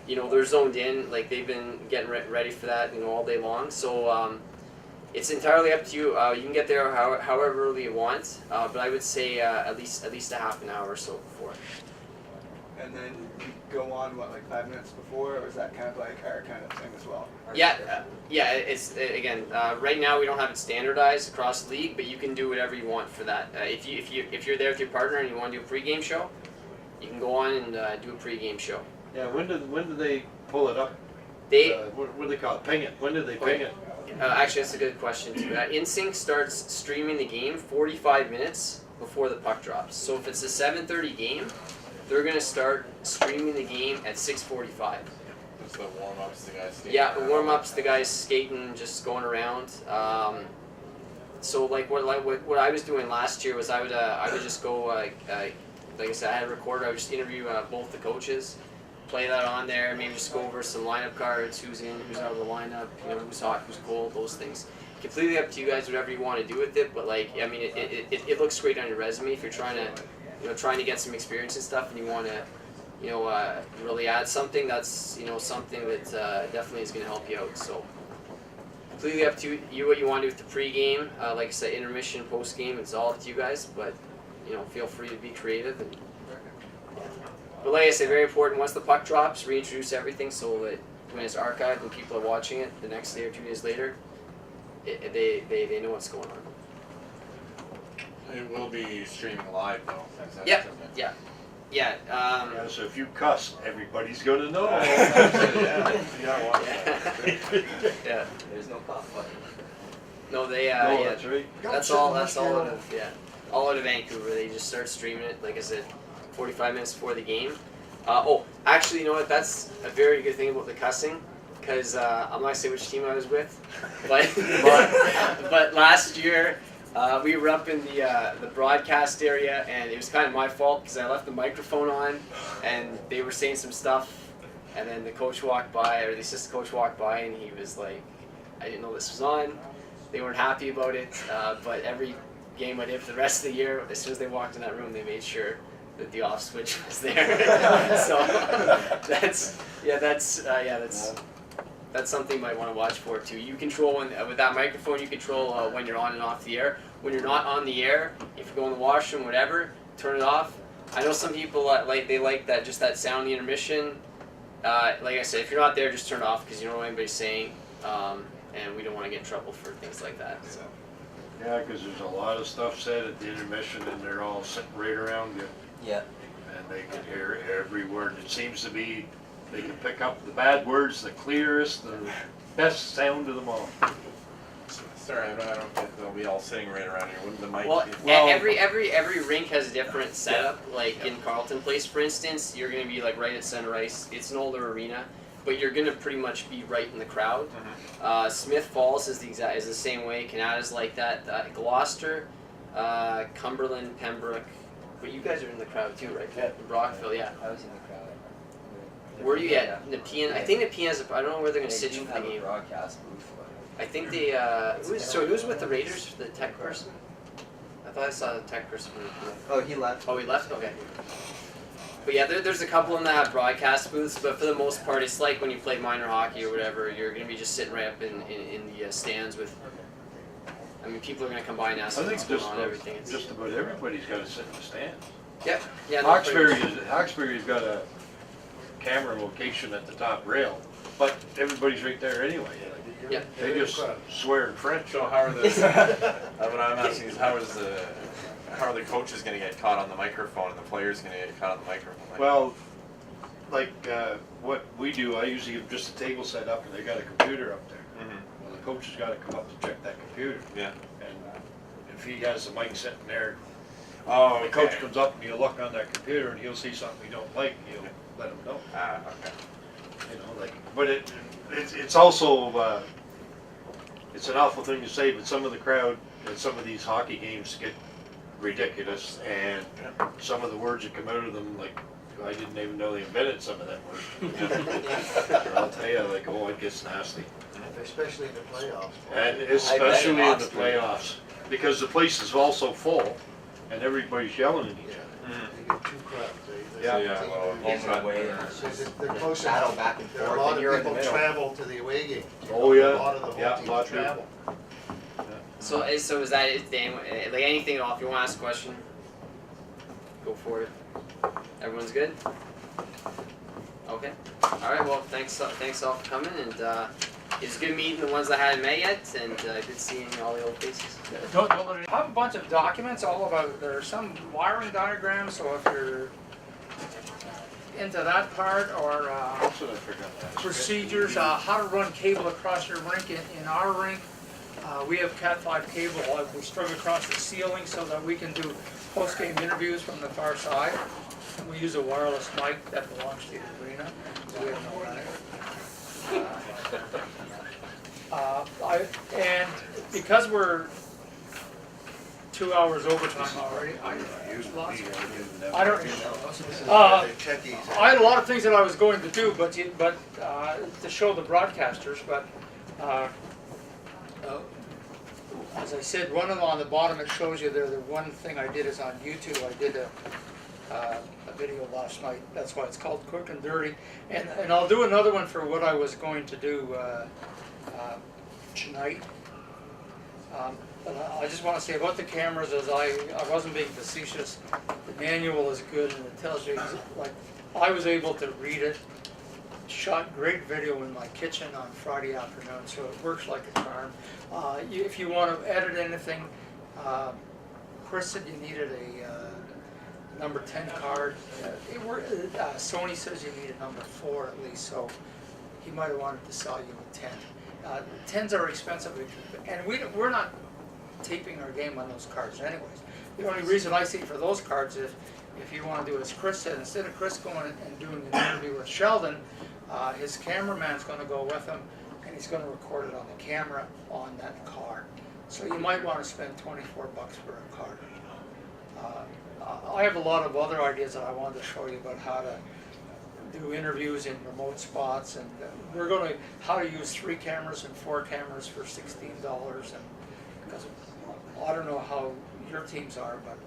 they're zoned in. Like they've been getting ready for that, all day long. So it's entirely up to you. You can get there however early you want, but I would say at least a half an hour or so before. And then you go on like 5 minutes before, or is that kind of like our kind of thing as well? Yeah, it's again right now we don't have it standardized across the league, but you can do whatever you want for that. If you're there with your partner and you want to do a pregame show, you can go on and do a pregame show. Yeah, when do they pull it up? What do they call it? Ping it. When do they ping it? Actually, that's a good question too. InSync starts streaming the game 45 minutes before the puck drops. So if it's a 7:30 game, they're gonna start streaming the game at 6:45. Just the warm-ups, the guys skating. Yeah, the warm-ups, the guys skating, just going around. So like what I was doing last year was I would just go like I said, I had a recorder. I would just interview both the coaches, play that on there, maybe just go over some lineup cards, who's in, who's out of the lineup, who's hot, who's cold, those things. Completely up to you guys, whatever you want to do with it. But like, I mean, it looks great on your resume if you're trying to get some experience and stuff, and you want to, really add something. That's something that definitely is going to help you out. So completely up to you what you want to do with the pregame. Like I said, intermission, postgame, it's all up to you guys. But feel free to be creative. But like I said, very important. Once the puck drops, reintroduce everything so that when it's archived and people are watching it the next day or 2 days later, they know what's going on. It will be streaming live though. Yeah. Yeah, so if you cuss, everybody's going to know. Yeah. There's no cough button. No, they No, that's right. That's all out of all out of Vancouver. They just start streaming it, like I said, 45 minutes before the game. Actually, you know what? That's a very good thing about the cussing, because I'm not gonna say which team I was with, but but last year we were up in the broadcast area, and it was kind of my fault because I left the microphone on, and they were saying some stuff, and then the coach walked by, or the assistant coach walked by, and he was like, "I didn't know this was on." They weren't happy about it, but every game I did for the rest of the year, as soon as they walked in that room, they made sure that the off switch was there. So that's something you might want to watch for too. You control with that microphone. You control when you're on and off the air. When you're not on the air, if you go in the washroom, whatever, turn it off. I know some people they like that sound in the intermission. Like I said, if you're not there, just turn it off because you don't know what anybody's saying, and we don't want to get in trouble for things like that. So. Yeah, because there's a lot of stuff said at the intermission, and they're all sitting right around you. Yeah. And they can hear every word. It seems to be they can pick up the bad words, the clearest, the best sound of them all. Sorry, I don't think they'll be all sitting right around here. Wouldn't the mic be? Every rink has a different setup. Like in Carleton Place, for instance, you're going to be like right at center ice. It's an older arena, but you're going to pretty much be right in the crowd. Mm-hmm. Smith Falls is the same way. Canada's like that. Gloucester, Cumberland, Pembroke. But you guys are in the crowd too, right? Yeah. Brockville, yeah. I was in the crowd. Where are you at? Nepean? I think Nepean has I don't know where they're going to sit you for the They do have game. a broadcast booth. I think they. Who's with the Raiders? The tech person? I thought I saw the tech person. Oh, he left. Oh, he left? Okay. But yeah, there's a couple of them that have broadcast booths, but for the most part, it's like when you play minor hockey or whatever, you're going to be just sitting right up in the stands with. I mean, people are going to come by and ask I what's think going on and everything. just about everybody's got to sit in the stands. Yep. Yeah. Hawkesbury's got a camera location at the top rail, but everybody's right there anyway. Yeah. They just swear in French. So how are the? What I'm asking is how are the coaches going to get caught on the microphone and the players going to get caught on the microphone? Well, like what we do, I usually have just a table set up and they got a computer up there. Mm-hmm. Well, the coach has got to come up to check that computer. Yeah. And if he has the mic sitting there, Oh, the coach comes up and he'll look on that computer and he'll see something he don't like, and he'll let him know. Okay. But it's also it's an awful thing to say, but some of the crowd at some of these hockey games get ridiculous, and some of the words that come out of them, like I didn't even know they invented some of them words. I'll tell you, like, oh, it gets nasty. Especially in the playoffs. And especially in the playoffs, because the place is also full, and everybody's yelling at each other. You get two crowds. Yeah. Yeah, well, Home and home away. and- and They're closer. battle back and There are a forth, lot and of you're in the people middle. travel to the away game. Oh, yeah. A lot of the Yeah, home lot teams do. travel. So is that it, Dan? Like anything at all? If you want to ask a question, go for it. Everyone's good. Okay. All right. Well, thanks all for coming, and it's good meeting the ones that I hadn't met yet, and good seeing all the old faces. I have a bunch of documents all about, there's some wiring diagrams, so if you're into that part, or That's what I forgot to ask. procedures, how to run cable across your rink. In our rink, we have Cat5 cable, we strung across the ceiling so that we can do post-game interviews from the far side. And we use a wireless mic that belongs to the arena, so we have no running. And because we're 2 hours overtime already, I don't know. Checkies. I had a lot of things that I was going to do, but to show the broadcasters, but as I said, one of them on the bottom, it shows you there, the one thing I did is on YouTube. I did a video last night. That's why it's called Quick and Dirty. And I'll do another one for what I was going to do tonight. But I just want to say about the cameras, as I wasn't being facetious, the manual is good and it tells you, like, I was able to read it, shot great video in my kitchen on Friday afternoon, so it works like a charm. If you want to edit anything, Chris said you needed a number 10 card. Sony says you need a number 4 at least, so he might have wanted to sell you a 10. 10s are expensive, and we're not taping our game on those cards anyways. The only reason I see for those cards is if you want to do as Chris said, instead of Chris going and doing an interview with Sheldon, his cameraman's going to go with him and he's going to record it on the camera on that card. So you might want to spend $24 for a card. I have a lot of other ideas that I wanted to show you about how to do interviews in remote spots, and we're going to how to use 3 cameras and 4 cameras for $16, and because I don't know how your teams are, but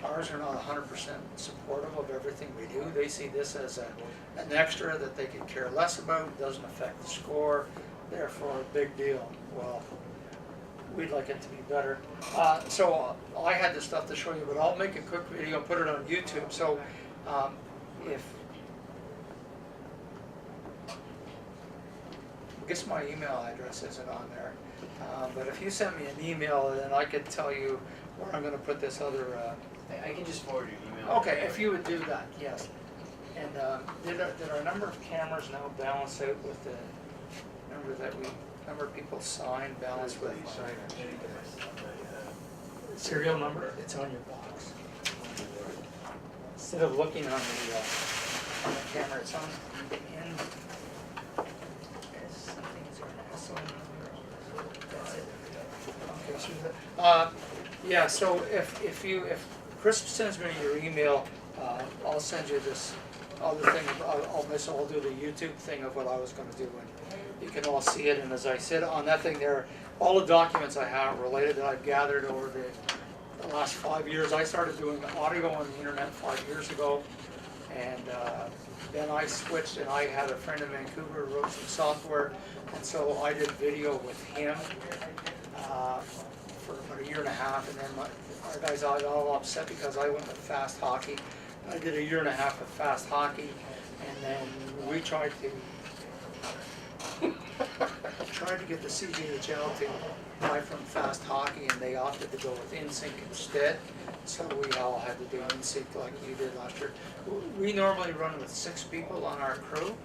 ours are not 100% supportive of everything we do. They see this as an extra that they could care less about, doesn't affect the score, therefore a big deal. Well, we'd like it to be better. So I had this stuff to show you, but I'll make a quick video and put it on YouTube. So if I guess my email address isn't on there, but if you send me an email, then I could tell you where I'm going to put this other. I can just forward your email. Okay, if you would do that, yes. And did our number of cameras now balance out with the number of people signed balance with serial number? It's on your box. Instead of looking on the camera, it's on the end. Is there an S on there? That's it. Okay, so yeah. So if Chris sends me your email, I'll send you this other thing. I'll do the YouTube thing of what I was going to do, and you can all see it. And as I said on that thing there, all the documents I have related that I've gathered over the last 5 years. I started doing audio on the internet 5 years ago, and then I switched, and I had a friend in Vancouver who wrote some software, and so I did video with him for about 1.5 years, and then our guys got all upset because I went with fast hockey. I did 1.5 years of fast hockey, and then we tried to get the CJHL to buy from fast hockey, and they opted to go with InSync instead. So we all had to do InSync like you did last year. We normally run with 6 people on our crew.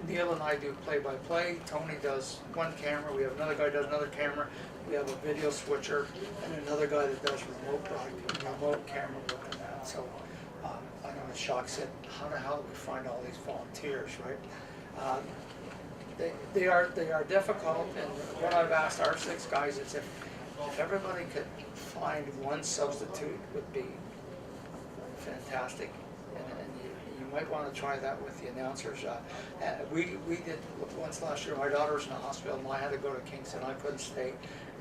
Neil and I do play-by-play. Tony does one camera. We have another guy who does another camera. We have a video switcher and another guy that does remote camera work on that. So I know Shock said, how the hell do we find all these volunteers, right? They are difficult, and what I've asked our 6 guys is if everybody could find one substitute would be fantastic, and you might want to try that with the announcers. We did once last year. My daughter was in the hospital, and I had to go to Kingston. I couldn't stay.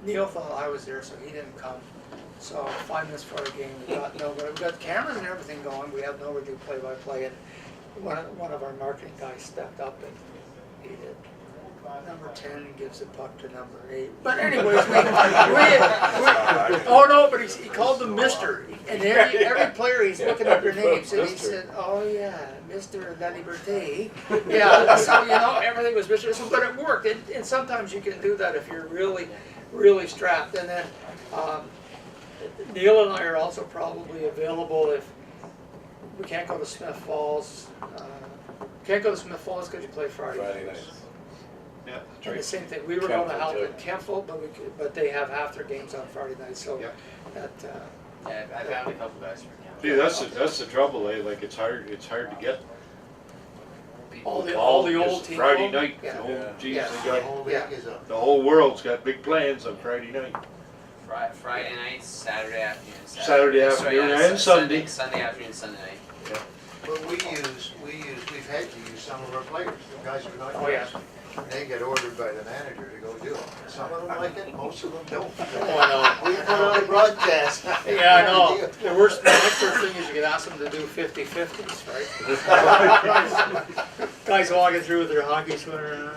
Neil thought I was there, so he didn't come. So 5 minutes before the game, we got nobody. We got the cameras and everything going. We have nobody to do play-by-play. And one of our marketing guys stepped up and he did. Number 10 gives the puck to number 8. But anyways, oh no, but he called them Mister. And every player, he's looking up their names. And he said, oh yeah, Mr. La Liberté. Yeah, so you know, everything was Mr. But it worked. And sometimes you can do that if you're really, really strapped. And then Neil and I are also probably available if we can't go to Smith Falls. Can't go to Smith Falls because you play Friday nights. Yeah, that's And right. the same thing, we were going to Kempful, Halton too. Kempful, but they have half their games on Friday night, so Yeah. that, Yeah, I found a couple guys from Canada. See, that's the trouble, eh? Like, it's hard to get all the all old this teams. Friday night, Yeah. oh, geez, Yeah. they The got, whole Yeah. league is up. the whole world's got big plans on Friday night. Friday night, Saturday afternoon, Saturday afternoon and Sunday. Sunday afternoon, Sunday night. But we've had to use some of our players, the guys who are not Oh, yeah. used. They get ordered by the manager to go do it. Some of them like it, most of them don't. Oh, We put on a broadcast. Yeah, I know, the next worst thing is you could ask them to do 50-50s, right? Guys walking through with their hockey sweater on.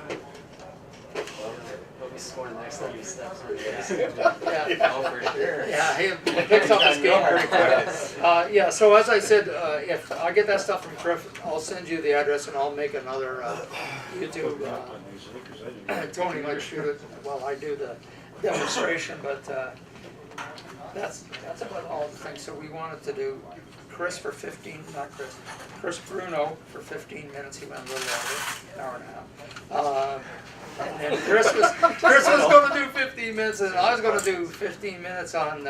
He'll be scoring the next time he steps on the ice. Yeah. Oh, for sure. Yeah, he picks up his game pretty quick. Yeah, so as I said, if I get that stuff from Griff, I'll send you the address and I'll make another YouTube. Tony might shoot it while I do the demonstration, but that's about all the things. So we wanted to do Chris Bruno for 15 minutes. He went a little over, an hour and a half. And then Chris was going to do 15 minutes, and I was going to do 15 minutes on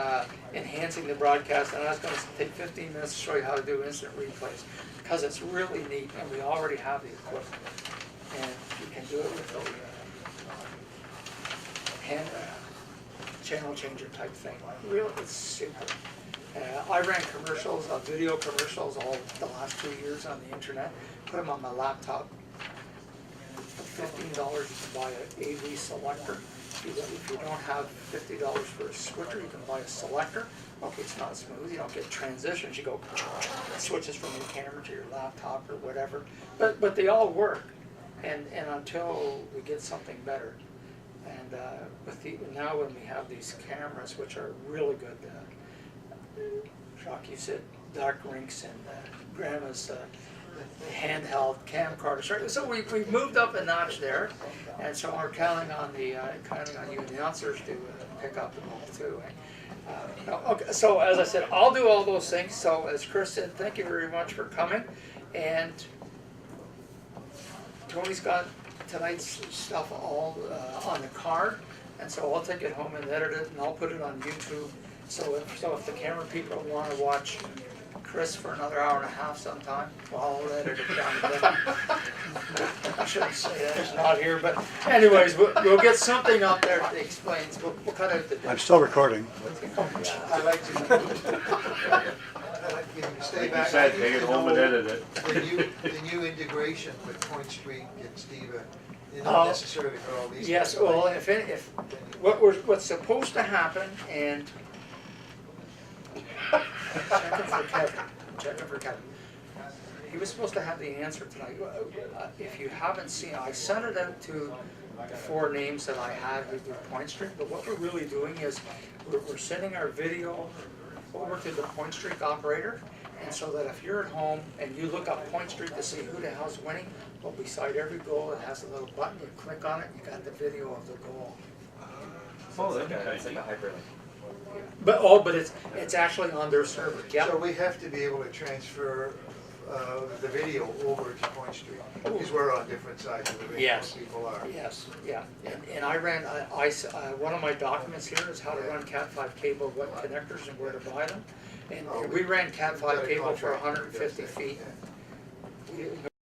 enhancing the broadcast, and I was going to take 15 minutes to show you how to do instant replays, because it's really neat, and we already have the equipment, and you can do it with the hand channel changer type thing. Really, it's super. I ran commercials, video commercials, all the last 2 years on the internet. Put them on my laptop. For $15, you can buy an AV selector. If you don't have $50 for a switcher, you can buy a selector. Okay, it's not smooth. You don't get transitions. You go it switches from your camera to your laptop or whatever. But they all work. And until we get something better. And now when we have these cameras, which are really good, Jacques, you said dark rinks and grandma's handheld camcorders. Right? So we've moved up a notch there, and so we're counting on you announcers to pick up the ball too. Okay, so as I said, I'll do all those things. So as Chris said, thank you very much for coming, and Tony's got tonight's stuff all on the card, and so I'll take it home and edit it, and I'll put it on YouTube. So if the camera people want to watch Chris for another hour and a half sometime, well, I'll edit it down a bit. I shouldn't say that, he's not here, but anyways, we'll get something up there that explains. We'll cut out the. I'm still recording. I like to stay Like you back. said, take it home and edit it. The new integration with Point Street and Steve, not necessarily for all these. Yes, guys, but well, if what's supposed to happen, and checking for Kevin. He was supposed to have the answer tonight. If you haven't seen, I sent it out to the 4 names that I had who do Point Street, but what we're really doing is we're sending our video over to the Point Street operator, and so that if you're at home and you look up Point Street to see who the hell's winning, well, beside every goal it has a little button, you click on it, you got the video of the goal. Oh, It's like a hyperlink. But it's actually on their server. So Yep. we have to be able to transfer the video over to Point Street, because we're on different sides of the ring. Yes. People are. Yes, yeah, and I ran, one of my documents here is how to run Cat5 cable, what connectors and where to buy them. And we ran Cat5 cable for 150 feet.